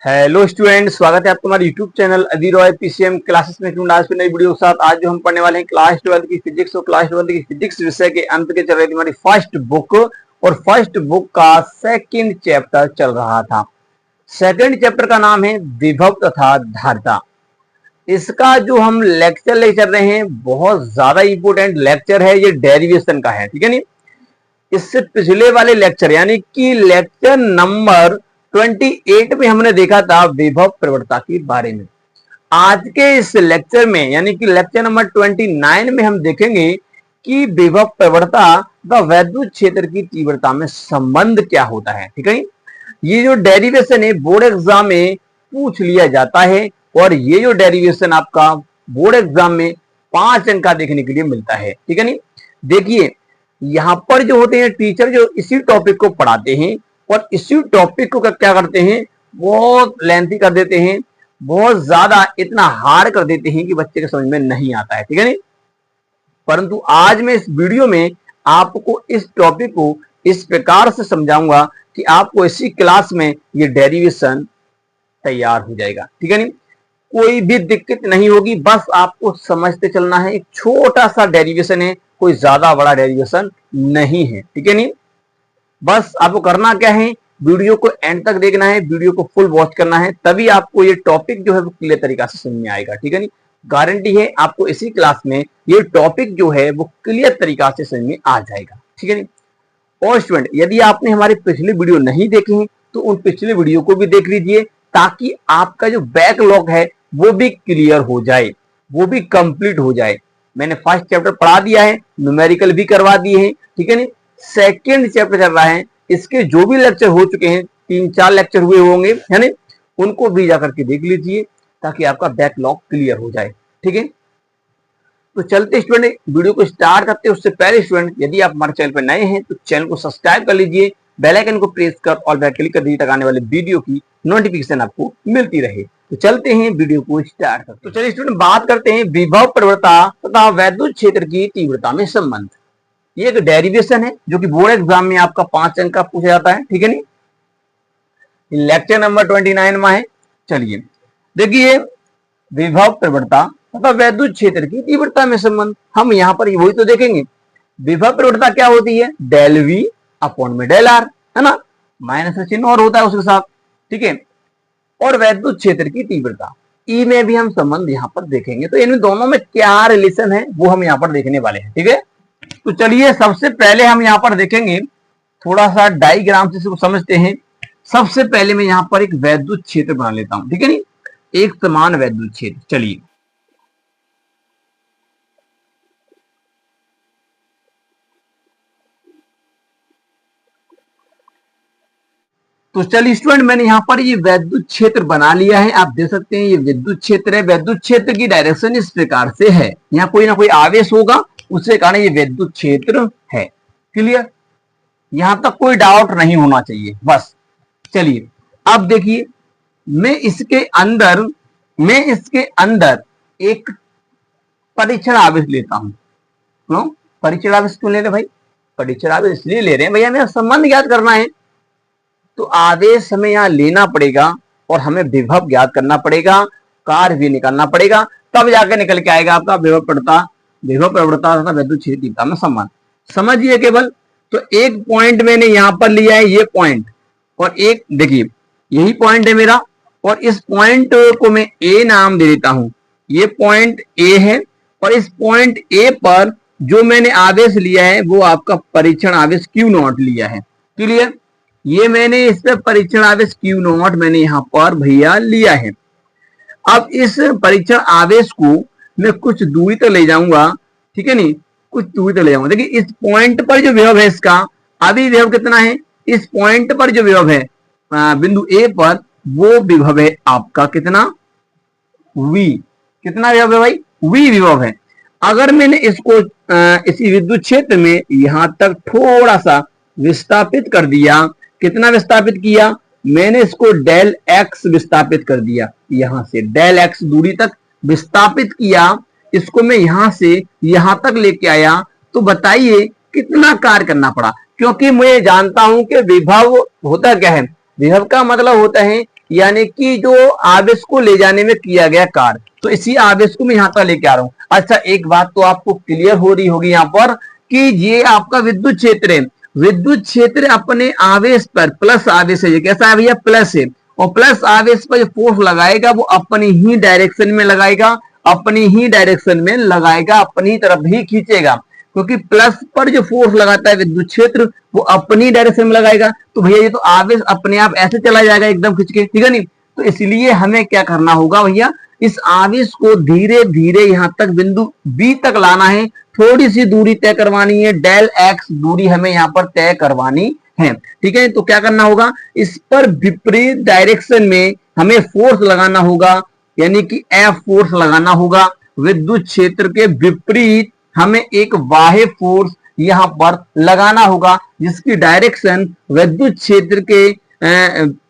Hello student, स्वागत है आपका हमारे यूट्यूब चैनल अदी रॉय पीसीएम क्लासेस में। आज की नई वीडियो के साथ आज जो हम पढ़ने वाले हैं क्लास 12 की फिजिक्स और क्लास 12 की फिजिक्स विषय के अंत के चल रही थी हमारी फर्स्ट बुक, और फर्स्ट बुक का सेकंड चैप्टर चल रहा था। सेकंड चैप्टर का नाम है विभव तथा धारिता। इसका जो हम लेक्चर ले चल रहे हैं बहुत ज्यादा इंपोर्टेंट लेक्चर है, ये डेरिवेशन का है, ठीक है नी। इससे पिछले वाले लेक्चर यानी कि लेक्चर नंबर 28 में हमने देखा था विभव प्रवणता के बारे में। आज के इस लेक्चर में यानी कि लेक्चर नंबर 29 में हम देखेंगे कि विभव प्रवणता व वैद्युत क्षेत्र की तीव्रता में संबंध क्या होता है, ठीक है। ये जो डेरिवेशन है बोर्ड एग्जाम में पूछ लिया जाता है, और ये जो डेरिवेशन आपका बोर्ड एग्जाम में 5 अंक का देखने के लिए मिलता है, ठीक है नी। देखिए यहाँ पर जो होते हैं टीचर जो इसी टॉपिक को पढ़ाते हैं और इसी टॉपिक को क्या करते हैं, बहुत लेंथी कर देते हैं, बहुत ज्यादा इतना हार्ड कर देते हैं कि बच्चे के समझ में नहीं आता है, ठीक है नहीं। परंतु आज मैं इस वीडियो में आपको इस टॉपिक को इस प्रकार से समझाऊंगा कि आपको इसी क्लास में ये डेरिवेशन तैयार हो जाएगा, ठीक है नहीं। कोई भी दिक्कत नहीं होगी, बस आपको समझते चलना है। एक छोटा सा डेरिवेशन है, कोई ज्यादा बड़ा डेरिवेशन नहीं है, ठीक है नहीं। बस आपको करना क्या है, वीडियो को एंड तक देखना है, वीडियो को फुल वॉच करना है, तभी आपको ये टॉपिक जो है वो क्लियर तरीका से समझ में आएगा, ठीक है नहीं। गारंटी है आपको इसी क्लास में ये टॉपिक जो है वो क्लियर तरीका से समझ में आ जाएगा, ठीक है नहीं। और स्टूडेंट यदि आपने हमारे पिछले वीडियो नहीं देखे हैं तो उन पिछले वीडियो को भी देख लीजिए, ताकि आपका जो बैकलॉग है वो भी क्लियर हो जाए, वो भी कंप्लीट हो जाए। मैंने फर्स्ट चैप्टर पढ़ा दिया है, न्यूमेरिकल भी करवा दिए हैं, ठीक है नहीं। सेकंड चैप्टर चल रहा है, इसके जो भी लेक्चर हो चुके हैं 3-4 लेक्चर हुए होंगे, है ना, उनको भी जाकर के देख लीजिए ताकि आपका बैकलॉग क्लियर हो जाए, ठीक है। तो चलते स्टूडेंट वीडियो को स्टार्ट करते हैं। उससे पहले स्टूडेंट यदि आप हमारे चैनल पर नए हैं तो चैनल को सब्सक्राइब कर लीजिए, बेल आइकन को प्रेस कर ऑल पर क्लिक कर दीजिए ताकि आने वाले वीडियो की नोटिफिकेशन आपको मिलती रहे। तो चलते हैं वीडियो को स्टार्ट करते हैं। तो चलिए स्टूडेंट बात करते हैं विभव प्रवणता तथा वैद्युत क्षेत्र की तीव्रता में संबंध। ये एक डेरिवेशन है जो कि बोर्ड एग्जाम में आपका 5 अंक का पूछा जाता है, ठीक है नहीं। लेक्चर नंबर 29 में है। चलिए देखिए विभव प्रवणता तथा वैद्युत क्षेत्र की तीव्रता में संबंध, हम यहाँ पर वही तो देखेंगे। विभव प्रवणता क्या होती है, डेल वी अपॉन में डेल आर, है ना, माइनस का चिन्ह और होता है उसके साथ, ठीक है। और वैद्युत क्षेत्र की तीव्रता ई में भी हम संबंध यहाँ पर देखेंगे। तो इन दोनों में क्या रिलेशन है वो हम यहाँ पर देखने वाले हैं, ठीक है। तो चलिए सबसे पहले हम यहाँ पर देखेंगे, थोड़ा सा डायग्राम से इसको समझते हैं। सबसे पहले मैं यहाँ पर एक वैद्युत क्षेत्र बना लेता हूं, ठीक है नी, एक समान वैद्युत क्षेत्र। चलिए तो चलिए स्टूडेंट मैंने यहाँ पर ये वैद्युत क्षेत्र बना लिया है। आप देख सकते हैं ये विद्युत क्षेत्र है। वैद्युत क्षेत्र की डायरेक्शन इस प्रकार से है, यहाँ कोई ना कोई आवेश होगा, उससे कारण ये विद्युत क्षेत्र है। क्लियर, यहां तक कोई डाउट नहीं होना चाहिए बस। चलिए अब देखिए मैं इसके अंदर एक परीक्षण आवेश लेता हूं। क्यों परीक्षण आवेश क्यों ले रहे भाई, परीक्षण आवेश इसलिए ले रहे हैं भैया हमें संबंध ज्ञात करना है। तो आवेश हमें यहां लेना पड़ेगा और हमें विभव ज्ञात करना पड़ेगा, कार्य भी निकालना पड़ेगा, तब जाकर निकल के आएगा आपका विभव प्रवणता तथा वैद्युत क्षेत्र की तीव्रता में संबंध। समझिए केवल, तो एक पॉइंट मैंने यहां पर लिया है, ये पॉइंट, और एक देखिए यही पॉइंट है मेरा, और इस पॉइंट को मैं ए नाम दे देता हूं। ये पॉइंट ए है, और इस पॉइंट ए पर जो मैंने आवेश लिया है वो आपका परीक्षण आवेश क्यू नॉट लिया है। क्लियर, ये मैंने इस पे परीक्षण आवेश क्यू नॉट मैंने यहां पर भैया लिया है। अब इस परीक्षण आवेश को मैं कुछ दूरी तक ले जाऊंगा, ठीक है नहीं, कुछ दूरी तक ले जाऊंगा। देखिए इस पॉइंट पर जो विभव है इसका, अभी विभव कितना है, इस पॉइंट पर जो विभव है बिंदु ए पर, वो विभव है आपका कितना, वी। कितना विभव है भाई, वी विभव है। अगर मैंने इसको इसी विद्युत क्षेत्र में यहां तक थोड़ा सा विस्थापित कर दिया, कितना विस्थापित किया मैंने, इसको डेल एक्स विस्थापित कर दिया, यहां से डेल एक्स दूरी तक विस्थापित किया, इसको मैं यहां से यहां तक लेके आया, तो बताइए कितना कार्य करना पड़ा। क्योंकि मैं जानता हूं कि विभव होता क्या है, विभव का मतलब होता है यानी कि जो आवेश को ले जाने में किया गया कार्य, तो इसी आवेश को मैं यहां तक लेके आ रहा हूं। अच्छा, एक बात तो आपको क्लियर हो रही होगी यहां पर कि ये आपका विद्युत क्षेत्र है, विद्युत क्षेत्र अपने आवेश पर प्लस आवेश है, ये कैसा है भैया, प्लस है, और प्लस आवेश पर जो फोर्स लगाएगा वो अपनी ही डायरेक्शन में लगाएगा, अपनी ही डायरेक्शन में लगाएगा, अपनी तरफ ही खींचेगा, क्योंकि प्लस पर जो फोर्स लगाता है विद्युत क्षेत्र वो अपनी डायरेक्शन में लगाएगा। तो भैया ये तो आवेश अपने आप ऐसे चला जाएगा एकदम खींच के, ठीक है नहीं। तो इसलिए हमें क्या करना होगा भैया, इस आवेश को धीरे धीरे यहां तक बिंदु बी तक लाना है, थोड़ी सी दूरी तय करवानी है, डेल एक्स दूरी हमें यहां पर तय करवानी है, ठीक है। तो क्या करना होगा, इस पर विपरीत डायरेक्शन में हमें फोर्स लगाना होगा, यानी कि एफ फोर्स लगाना होगा, विद्युत क्षेत्र के विपरीत हमें एक बाह्य फोर्स यहां पर लगाना होगा जिसकी डायरेक्शन विद्युत क्षेत्र के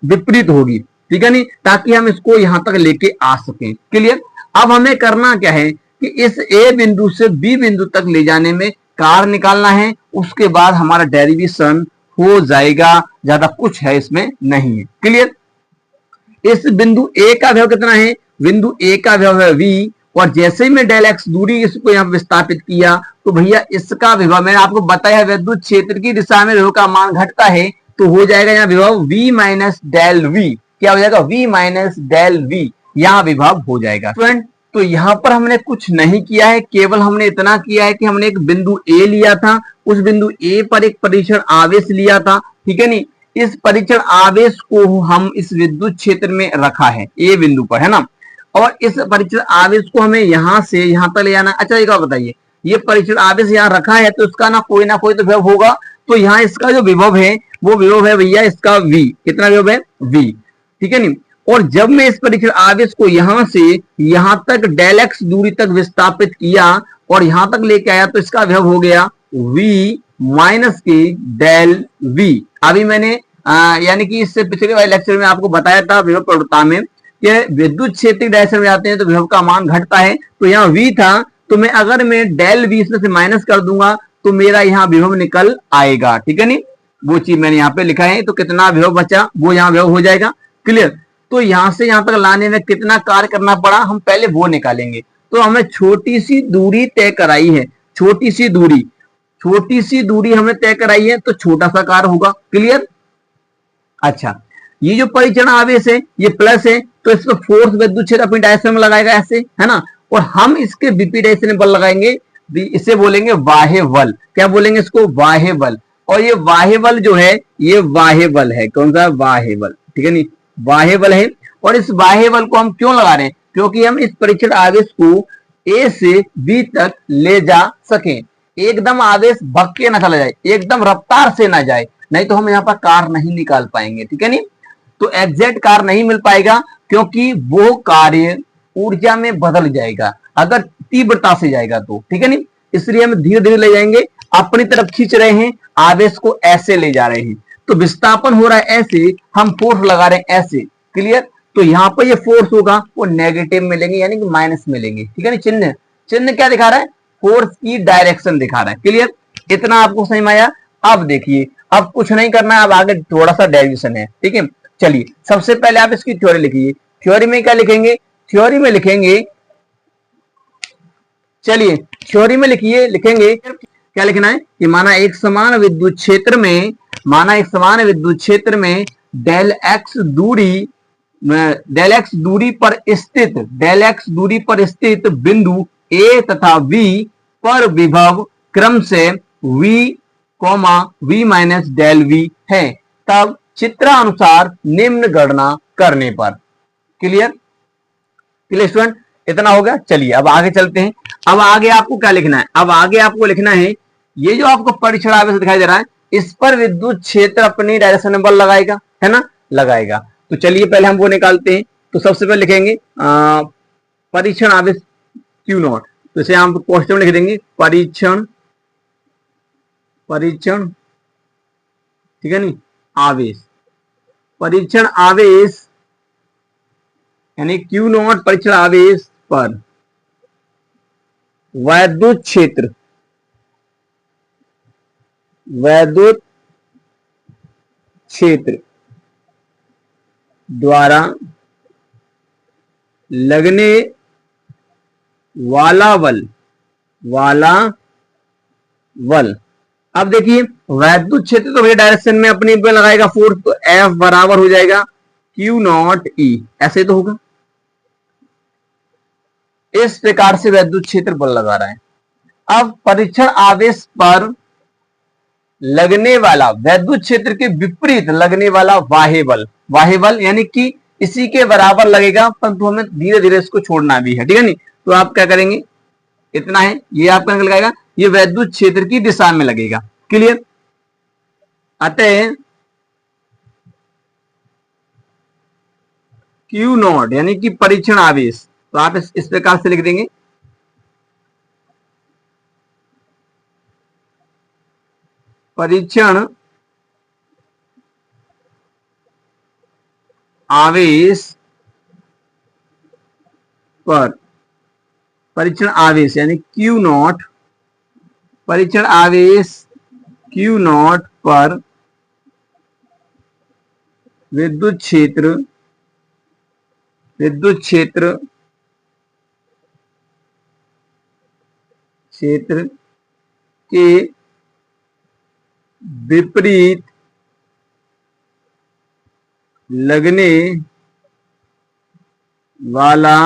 विपरीत होगी, ठीक है नहीं, ताकि हम इसको यहां तक लेके आ सकें। क्लियर। अब हमें करना क्या है कि इस ए बिंदु से बी बिंदु तक ले जाने में कार्य निकालना है, उसके बाद हमारा डेरिवेशन हो जाएगा, ज्यादा कुछ है इसमें नहीं है। क्लियर। इस बिंदु ए का विभव कितना है, बिंदु ए का विभव है v, और जैसे ही मैं डेल एक्स दूरी इसको यहां विस्थापित किया तो भैया इसका विभव मैंने आपको बताया विद्युत क्षेत्र की दिशा में विभव का मान घटता है, तो हो जाएगा यहाँ विभव v माइनस डेल v, क्या हो जाएगा, v माइनस डेल v, यहाँ विभव हो जाएगा। स्टूडेंट, तो यहाँ पर हमने कुछ नहीं किया है, केवल हमने इतना किया है कि हमने एक बिंदु ए लिया था, उस बिंदु ए पर एक परीक्षण आवेश लिया था, ठीक है नहीं, इस परीक्षण आवेश को हम इस विद्युत क्षेत्र में रखा है ए बिंदु पर, है ना, और इस परीक्षण आवेश को हमें यहां से यहां तक ले जाना। अच्छा, एक बात बताइए, ये परीक्षण आवेश यहाँ रखा है तो इसका ना कोई तो विभव होगा, तो यहाँ इसका जो विभव है वो विभव है भैया इसका v, कितना विभव है v, ठीक है नहीं। और जब मैं इस परीक्षण आवेश को यहां से यहां तक डेल एक्स दूरी तक विस्थापित किया और यहां तक लेके आया तो इसका विभव हो गया v माइनस के डेल v। अभी मैंने यानी कि इससे पिछले वाले लेक्चर में आपको बताया था विभव प्रवणता में कि विद्युत क्षेत्र डायरेक्शन में जाते हैं तो विभव का मान घटता है, तो यहाँ v था, तो मैं अगर मैं डेल v इसमें से माइनस कर दूंगा तो मेरा यहाँ विभव निकल आएगा, ठीक है नहीं, वो चीज मैंने यहाँ पे लिखा है, तो कितना विभव बचा वो यहाँ विभव हो जाएगा। क्लियर। तो यहां से यहां तक लाने में कितना कार्य करना पड़ा, हम पहले वो निकालेंगे। तो हमें छोटी सी दूरी तय कराई है, छोटी सी दूरी हमें तय कराई है, तो छोटा सा कार्य होगा। क्लियर। अच्छा, ये जो परीक्षण आवेश है ये प्लस है, तो इस पर फोर्स विद्युत क्षेत्र अपनी डायरेक्शन में लगाएगा ऐसे, है ना, और हम इसके विपरीत डायरेक्शन में बल लगाएंगे, इसे बोलेंगे बाह्य बल। क्या बोलेंगे इसको, बाह्य बल। और ये बाह्य बल जो है ये बाह्य बल है, कौन सा, बाह्य बल, ठीक है नहीं, बाह्य बल है। और इस बाह्य बल को हम क्यों लगा रहे हैं, क्योंकि हम इस परीक्षण आवेश को ए से बी तक ले जा सकें, एकदम आवेश भग के ना चला जाए, एकदम रफ्तार से ना जाए, नहीं तो हम यहाँ पर कार्य नहीं निकाल पाएंगे, ठीक है नहीं, तो एग्जैक्ट कार्य नहीं मिल पाएगा, क्योंकि वो कार्य ऊर्जा में बदल जाएगा अगर तीव्रता से जाएगा तो, ठीक है नहीं। इसलिए हम धीरे धीरे ले जाएंगे, अपनी तरफ खींच रहे हैं, आवेश को ऐसे ले जा रहे हैं, तो विस्थापन हो रहा है ऐसे, हम फोर्स लगा रहे हैं ऐसे। क्लियर। तो यहाँ पर ये फोर्स होगा वो नेगेटिव मिलेंगे, यानी कि माइनस मिलेंगे, ठीक है ना। चिन्ह क्या दिखा रहा है, फोर्स की डायरेक्शन दिखा रहा है। क्लियर। इतना आपको समझ में आया। अब देखिए, अब कुछ नहीं करना है, अब आगे थोड़ा सा डेरिवेशन है, ठीक है। चलिए, सबसे पहले आप इसकी थ्योरी लिखिए। थ्योरी में क्या लिखेंगे, थ्योरी में लिखेंगे, चलिए थ्योरी में लिखेंगे क्या लिखना है कि माना एक समान विद्युत क्षेत्र में डेल एक्स दूरी पर स्थित बिंदु ए तथा बी पर विभव क्रम से v, v minus del v है, तब चित्रानुसार निम्न गणना करने पर। क्लियर स्टूडेंट, इतना हो गया। चलिए अब आगे चलते हैं। अब आगे आपको क्या लिखना है, अब आगे आपको लिखना है ये जो आपको परीक्षण आवेश दिखाई दे रहा है इस पर विद्युत क्षेत्र अपनी डायरेक्शन में बल लगाएगा, है ना, लगाएगा। तो चलिए पहले हम वो निकालते हैं। तो सबसे पहले लिखेंगे परीक्षण आवेश क्यू नॉट, तो इसे हम पोस्टर में लिख देंगे परीक्षण, ठीक है नहीं, परीक्षण आवेश यानी क्यू नॉट परीक्षण आवेश पर विद्युत क्षेत्र द्वारा लगने वाला बल। अब देखिए वैद्युत क्षेत्र तो भैया डायरेक्शन में अपनी पे लगाएगा फोर्स, तो F बराबर हो जाएगा Q नॉट E, ऐसे तो होगा। इस प्रकार से वैद्युत क्षेत्र बल लगा रहा है। अब परीक्षण आवेश पर लगने वाला वैद्युत क्षेत्र के विपरीत लगने वाला बाह्य बल यानी कि इसी के बराबर लगेगा, परंतु हमें धीरे धीरे इसको छोड़ना भी है, ठीक है नहीं। तो आप क्या करेंगे, इतना है, ये आपका लगाएगा, ये वैद्युत क्षेत्र की दिशा में लगेगा। क्लियर। अतः Q नॉट यानी कि परीक्षण आवेश, तो आप इस प्रकार से लिख देंगे, परीक्षण आवेश पर, परीक्षण आवेश यानी Q नॉट, परीक्षण आवेश Q नॉट पर विद्युत क्षेत्र के विपरीत लगने वाला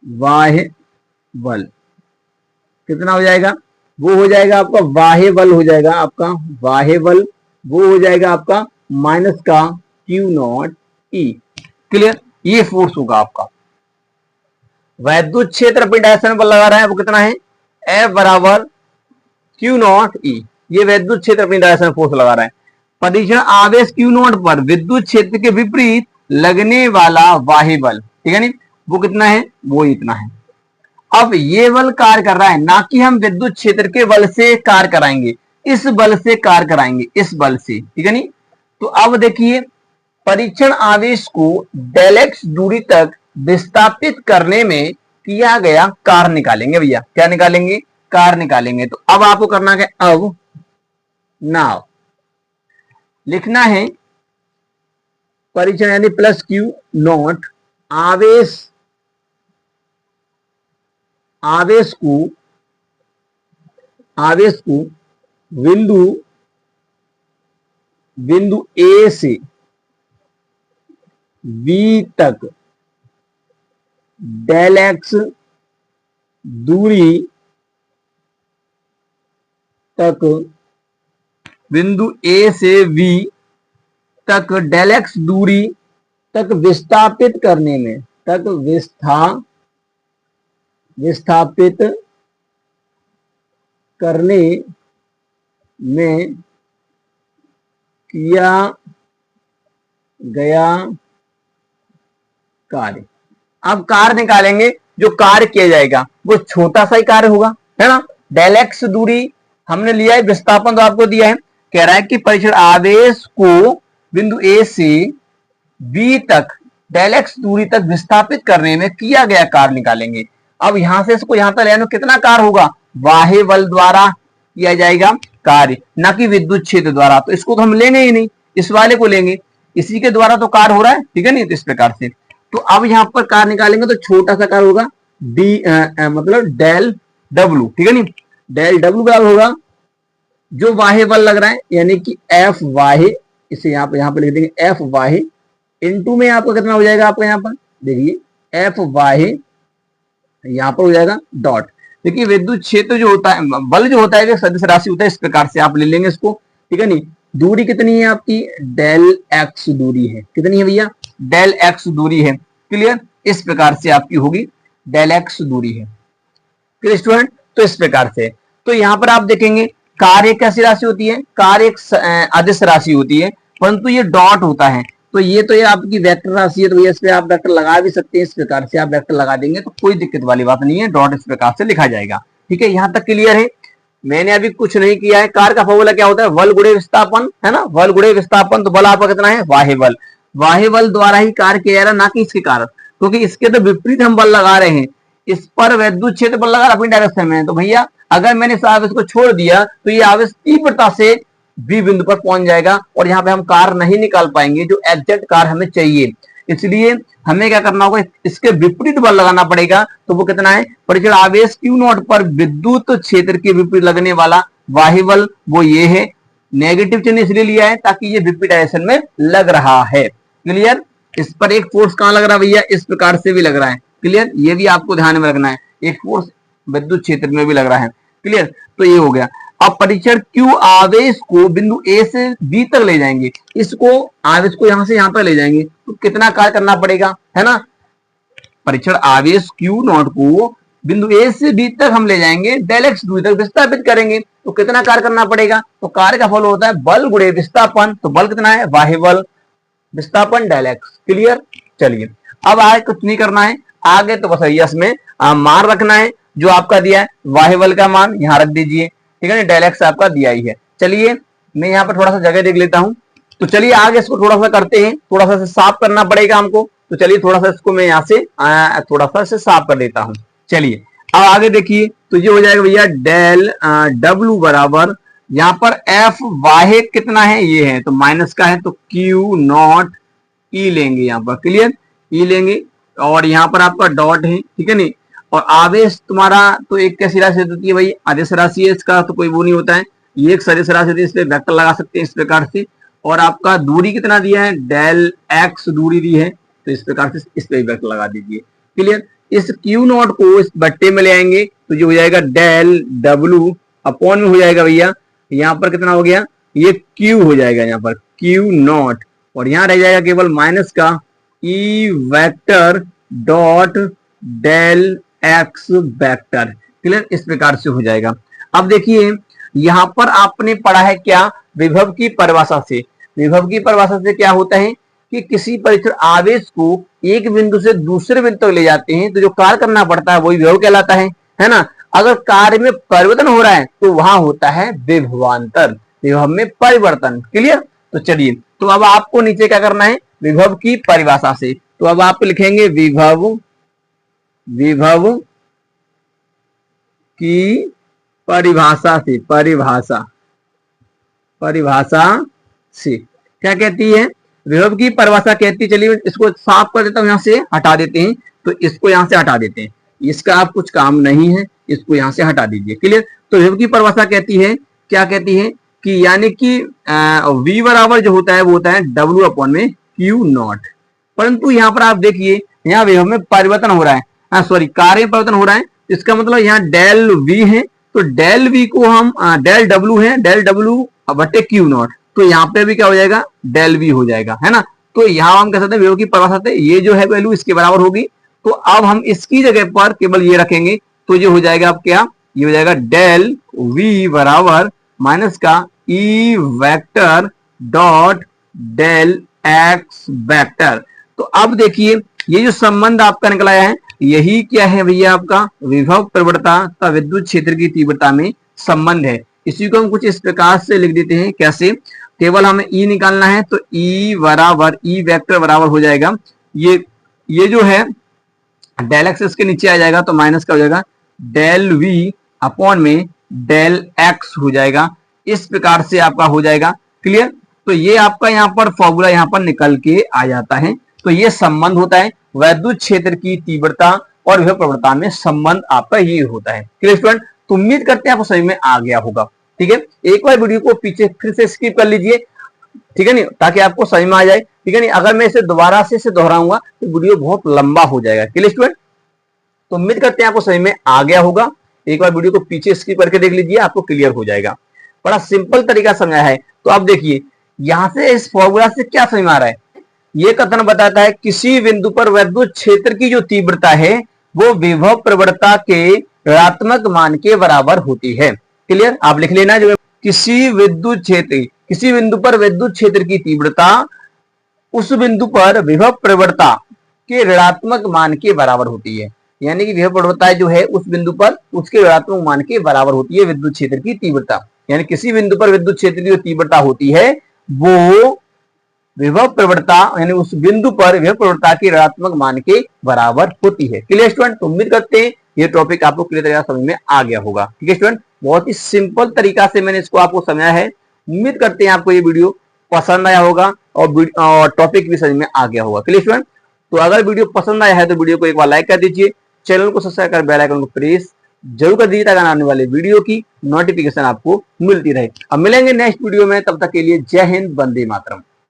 बाह्य बल कितना हो जाएगा, वो हो जाएगा आपका बाह्य बल, हो जाएगा आपका बाह्य बल, वो हो जाएगा आपका माइनस का Q नॉट E। क्लियर। ये फोर्स होगा आपका। वैद्युत क्षेत्र अपनी डायरेक्शन पर लगा रहा है, वो कितना है, F बराबर Q नॉट E। ये वैद्युत क्षेत्र अपनी डायरेक्शन फोर्स लगा रहा है। परीक्षण आवेश Q नॉट पर विद्युत क्षेत्र के विपरीत लगने वाला बाह्य बल, ठीक है नहीं, वो कितना है, वो इतना है। अब ये बल कार्य कर रहा है, ना कि हम विद्युत क्षेत्र के बल से कार्य कराएंगे, इस बल से कार्य कराएंगे, इस बल से, ठीक है नहीं। तो अब देखिए परीक्षण आवेश को डेल एक्स दूरी तक विस्थापित करने में किया गया कार्य निकालेंगे भैया, क्या निकालेंगे, कार्य निकालेंगे। तो अब आपको करना है, अब नाउ लिखना है परीक्षण यानी प्लस Q नॉट आवेश को बिंदु A से B तक डेल एक्स दूरी तक, बिंदु A से V तक डेल एक्स दूरी तक विस्थापित करने में, तक विस्थापित करने में किया गया कार्य। अब कार्य निकालेंगे, जो कार्य किया जाएगा वो छोटा सा ही कार्य होगा, है ना। डेल एक्स दूरी हमने लिया है, विस्थापन तो आपको दिया है, कह रहा है कि परीक्षण आवेश को बिंदु A से B तक डेल एक्स दूरी तक विस्थापित करने में किया गया कार्य निकालेंगे। अब यहां से इसको यहां तक ले आने कितना कार्य होगा, बाह्य बल द्वारा किया जाएगा कार्य, ना कि विद्युत क्षेत्र द्वारा। तो इसको तो हम लेंगे ही नहीं, इस वाले को लेंगे, इसी के द्वारा तो कार्य हो रहा है, ठीक है नहीं। तो इस प्रकार से तो अब यहां पर कार्य निकालेंगे तो छोटा सा कार्य होगा मतलब डेल डब्ल्यू, ठीक है नहीं। डेल डब्ल्यू बराबर होगा जो बाह्य बल लग रहा है यानी कि F बाह्य, इसे यहां पर लिख देंगे F बाह्य इनटू में आपका कितना हो जाएगा, आपका यहां पर देखिए F बाह्य यहां पर हो जाएगा डॉट। देखिए विद्युत क्षेत्र जो होता है, बल जो होता है वो सदिश राशि होता है, इस प्रकार से आप ले लेंगे इसको, ठीक है नहीं। दूरी कितनी है आपकी, डेल एक्स दूरी है, कितनी है भैया, डेल एक्स दूरी है। क्लियर। इस प्रकार से आपकी होगी डेल एक्स दूरी है। Clear student. तो इस प्रकार से तो यहां पर आप देखेंगे कार्य कैसी राशि होती है, कार्य एक अदिश राशि होती है, परंतु ये डॉट होता है। तो ये आपकी वेक्टर राशि है, तो इस पे आप वेक्टर लगा भी सकते हैं, इस प्रकार से आप वेक्टर लगा देंगे तो कोई दिक्कत वाली बात नहीं है, डॉट इस प्रकार से लिखा जाएगा। ठीक है, यहां तक क्लियर है। मैंने अभी कुछ नहीं किया है। कार्य का फॉर्मूला क्या होता है, बल गुणे विस्थापन, है ना, बल गुणे विस्थापन। तो बल आपका कितना है, बाह्य बल, बाह्य बल द्वारा ही कार्य किया जा रहा है, ना कि इसके कारण, क्योंकि इसके तो विपरीत हम बल लगा रहे हैं। इस पर विद्युत क्षेत्र बल लगा रहा अपनी डायरेक्शन में, तो भैया अगर मैंने इस आवेश को छोड़ दिया तो ये आवेश तीव्रता से बी बिंदु पर पहुंच जाएगा और यहाँ पे हम कार नहीं निकाल पाएंगे जो एग्जैक्ट कार हमें चाहिए। इसलिए हमें क्या करना होगा, इसके विपरीत बल लगाना पड़ेगा। तो वो कितना है, परीक्षण आवेश Q नॉट पर विद्युत क्षेत्र के विपरीत लगने वाला बाह्य बल वो ये है। नेगेटिव चिन्ह इसलिए लिया है ताकि ये विपरीत डायरेक्शन में लग रहा है। क्लियर। इस पर एक फोर्स कहां लग रहा है भैया, इस प्रकार से भी लग रहा है। क्लियर, ये भी आपको ध्यान में रखना है, एक फोर्स विद्युत क्षेत्र में भी लग रहा है। क्लियर, तो ये हो गया। अब परीक्षण Q आवेश को बिंदु A से B तक ले जाएंगे, इसको आवेश को यहां से यहां तक ले जाएंगे, तो कितना कार्य करना पड़ेगा, है ना। परीक्षण आवेश Q नॉट को बिंदु A से B तक हम ले जाएंगे, डेल x दूरी तक विस्थापित करेंगे, तो कितना कार्य करना पड़ेगा। तो कार्य का फल होता है बल गुणे विस्थापन। तो बल कितना है, बाह्य बल, विस्थापन डेल x। क्लियर। चलिए अब आगे कुछ नहीं करना है, आगे तो बस यस में मान रखना है जो आपका दिया है, बाह्य बल का मान यहां रख दीजिए, ठीक है ना, डेल एक्स आपका दिया ही है। चलिए मैं यहाँ पर थोड़ा सा जगह देख लेता हूँ। तो चलिए आगे इसको थोड़ा सा करते हैं, थोड़ा सा साफ करना पड़ेगा हमको। तो चलिए थोड़ा सा इसको मैं यहाँ से थोड़ा सा इसे साफ कर देता हूँ। चलिए अब आगे देखिए, तो ये हो जाएगा भैया डेल डब्ल्यू बराबर, यहाँ पर एफ बाह्य कितना है, ये है, तो माइनस का है, तो क्यू नॉट ई लेंगे यहाँ पर। क्लियर, ई लेंगे और यहाँ पर आपका डॉट है, ठीक है नहीं। और आवेश तुम्हारा तो एक कैसी राशि होती है भाई, आदेश राशि है, इसका तो कोई वो नहीं होता है, ये एक सदिश राशि होती है, इसलिए वेक्टर लगा सकते हैं इस प्रकार से। और आपका दूरी कितना दिया है, डेल एक्स दूरी दी है, तो इस प्रकार से इस पे वेक्टर लगा दीजिए। क्लियर। इस क्यू नॉट को इस बट्टे में ले आएंगे, तो जो हो जाएगा डेल डब्ल्यू अपॉन में हो जाएगा भैया, यहाँ पर कितना हो गया, ये क्यू हो जाएगा यहाँ पर क्यू नॉट, और यहाँ रह जाएगा केवल माइनस का E vector dot del x vector. Clear, इस प्रकार से हो जाएगा। अब देखिए यहां पर आपने पढ़ा है क्या, विभव की परिभाषा से। विभव की परिभाषा से क्या होता है कि किसी परीक्षण आवेश को एक बिंदु से दूसरे बिंदु तक ले जाते हैं, तो जो कार्य करना पड़ता है वही विभव कहलाता है ना। अगर कार्य में परिवर्तन हो रहा है तो वहां होता है विभवांतर, विभव में परिवर्तन। क्लियर। तो चलिए, तो अब आपको नीचे क्या करना है, विभव की परिभाषा से। तो अब आप लिखेंगे विभव की परिभाषा से, परिभाषा से क्या कहती है, विभव की परिभाषा कहती है, चलिए इसको साफ कर देता हूं, यहां से हटा देते हैं, तो इसको यहां से हटा देते हैं, इसका आप कुछ काम नहीं है, इसको यहां से हटा दीजिए। क्लियर। तो विभव की परिभाषा कहती है, क्या कहती है कि यानी कि v बराबर जो होता है वो होता है w अपॉन में क्यू नॉट। परंतु यहाँ पर आप देखिए, यहाँ विभव में परिवर्तन हो रहा है, सॉरी कार्य परिवर्तन हो रहा है, इसका मतलब यहाँ डेल v है, तो डेल v को हम डेल w है, डेल w बटे क्यू नॉट, तो यहाँ पे भी क्या हो जाएगा, डेल v हो जाएगा, है ना। तो यहाँ हम कह सकते हैं विभव की परिभाषा से ये जो है वैल्यू इसके बराबर होगी, तो अब हम इसकी जगह पर केवल ये रखेंगे, तो ये हो जाएगा अब क्या, ये हो जाएगा डेल v बराबर माइनस का E vector dot del x vector. तो अब देखिए ये जो संबंध आपका निकल आया है, यही क्या है भैया, आपका विभव प्रवणता का विद्युत क्षेत्र की तीव्रता में संबंध है। इसी को हम कुछ इस प्रकार से लिख देते हैं, कैसे, केवल हमें ई निकालना है, तो ई बराबर ई वेक्टर बराबर हो जाएगा, ये जो है डेल एक्स इसके नीचे आ जाएगा, तो माइनस का हो जाएगा डेल वी अपॉन में डेल एक्स हो जाएगा, इस प्रकार से आपका हो जाएगा। क्लियर। तो ये आपका यहाँ पर फॉर्मूला यहाँ पर निकल के आ जाता है। तो ये संबंध होता है वैद्युत क्षेत्र की तीव्रता और विभव प्रवणता में संबंध आपका ये होता है। Clear student. तो उम्मीद करते हैं आपको समझ में आ गया होगा। ठीक है, एक बार वीडियो को पीछे फिर से स्किप कर लीजिए, ठीक है नहीं, ताकि आपको समझ में आ जाए। ठीक है नहीं, अगर मैं इसे दोबारा से दोहराऊंगा तो वीडियो बहुत लंबा हो जाएगा। Clear student. तो उम्मीद करते हैं आपको समझ में आ गया होगा। एक बार वीडियो को पीछे स्किप करके देख लीजिए, आपको क्लियर हो जाएगा। बड़ा सिंपल तरीका समझाया है। तो अब देखिए यहां से इस फॉर्मूला से क्या समझ में आ रहा है, ये कथन बताता है किसी बिंदु पर विद्युत क्षेत्र की जो तीव्रता है वो विभव प्रवणता के ऋणात्मक मान के बराबर होती है। क्लियर, आप लिख लेना, जो किसी बिंदु पर विद्युत क्षेत्र की तीव्रता उस बिंदु पर विभव प्रवणता के ऋणात्मक मान के बराबर होती है। यानी कि विभव प्रवणता जो है उस बिंदु पर उसके ऋणात्मक मान के बराबर होती है विद्युत क्षेत्र की तीव्रता। यानी किसी बिंदु पर विद्युत क्षेत्र की जो तीव्रता होती है वो विभव प्रवणता, यानी उस बिंदु पर विभव प्रवणता के ऋणात्मक मान के बराबर होती है। Clear student. तो उम्मीद करते हैं ये टॉपिक आपको क्लियर तरीके से समझ में आ गया होगा। ठीक है स्टूडेंट, बहुत ही सिंपल तरीका से मैंने इसको आपको समझाया है उम्मीद करते हैं आपको ये वीडियो पसंद आया होगा और टॉपिक भी समझ में आ गया होगा। क्लियर स्टूडेंट, तो अगर वीडियो पसंद आया है तो वीडियो को एक बार लाइक कर दीजिए, चैनल को सब्सक्राइब कर बेल आइकन को प्रेस जरूर कर दीजिए ताकि आने वाले वीडियो की नोटिफिकेशन आपको मिलती रहे। अब मिलेंगे नेक्स्ट वीडियो में, तब तक के लिए जय हिंद, वंदे मातरम।